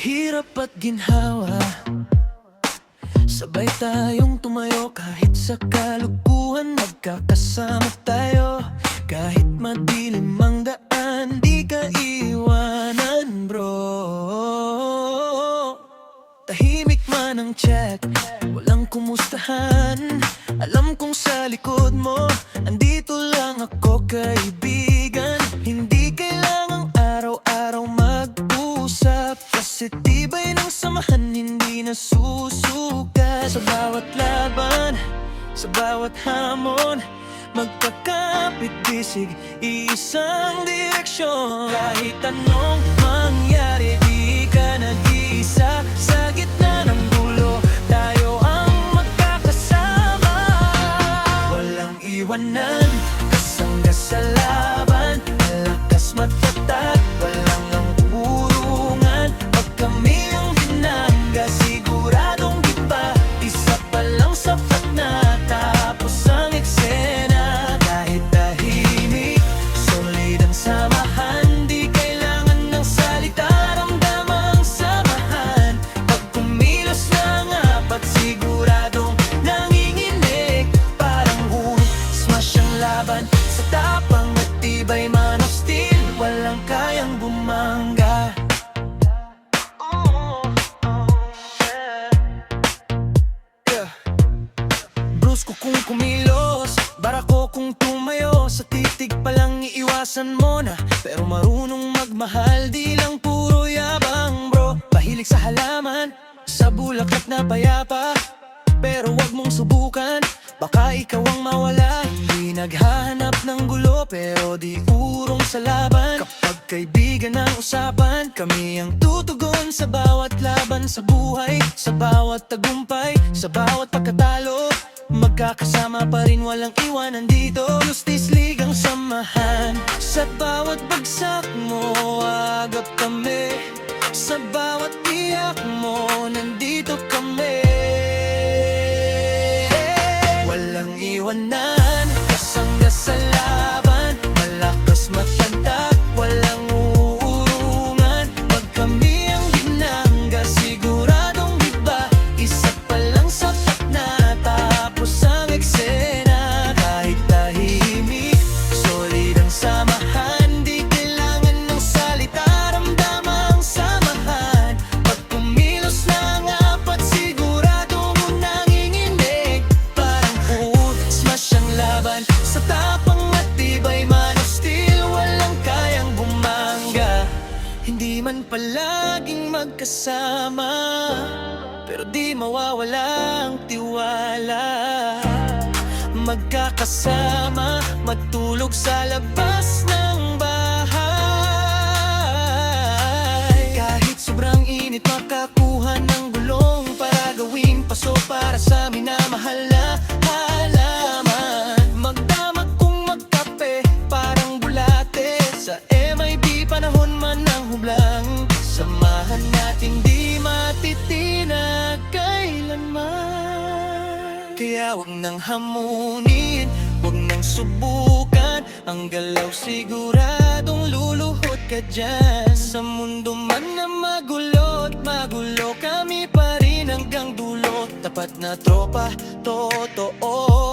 hirap at ginhawa, sabay tayong tumayo. Kahit sa kalukuhan magkakasama tayo. Kahit madilim ang daan, di ka iwanan bro. Tahimik man ang chat, walang kumustahan. Alam kong sa likod mo, andito lang ako kaibigan. Hindi kailangang araw-araw mag-usap, kasi tibay ng samahan hindi nasusukat. Sa bawat laban, sa bawat hamon, magkakapit-bisig, iisang direksyon. Kahit anong mangyari, di ka nag-iisa. Sa gitna ng dulo, tayo ang magkakasama. Walang iwanan, kasangga sa laban. Malakas matatag, walang ang urungan. Pag kami ang hinangga, siguradong di ba isa pa lang sapat na tapos ang eksena. Kahit tahimik, solid ang samahan. Di kailangan ng salita, ramdam ang samahan. Pag kumilos ng apat, siguradong nanginginig. Parang hulog, smash ang laban. Sa tapang at tibay, man of steel, walang kayang bumangga. Brusko kung kumilos, barako kung tumayo. Sa titig palang iiwasan mo na, pero marunong magmahal, di lang puro yabang bro. Mahilig sa halaman, sa bulaklak na payapa, pero wag mong subukan, baka ikaw ang mawala. Hindi naghahanap ng gulo, pero di urong sa laban. Kapag kaibigan ang usapan, kami ang tutugon sa bawat laban sa buhay. Sa bawat tagumpay, sa bawat pagkatalo, magkakasama pa rin, walang iwanan dito. Justice League ang samahan. Sa bawat bagsak mo, agap kami. Sa bawat iyak mo, nandito kami. Walang iwanan, kasangga sa laban. Malakas matantag, walang uurungan. Pag kami ang hinangga, siguradong di ba isa pa lang sapat na tapos ang eksena. Kahit tahimik, solid ang samahan. Di kailangan ng salita, ramdam ang samahan. Pag kumilos ng apat, siguradong nanginginig. Parang hulog, smash ang laban. Sa tapang at tibay, man of steel, walang kayang bumangga. Hindi man palaging magkasama, pero di mawawala ang tiwala. Magkakasama, matulog sa labas ng bahay. Kahit sobrang init, makakuha ng gulong para gawing paso para sa minamahal na halaman. Magdamag kung magkape, parang bulate. Sa MIB, panahon man ng hublang, samahan natin di matitinag kailanman. Kaya wag nang hamunin, wag nang subukan. Ang galaw siguradong luluhod ka dyan. Sa mundo man na magulo't magulo, kami pa rin hanggang dulo. Tapat na tropa, totoo.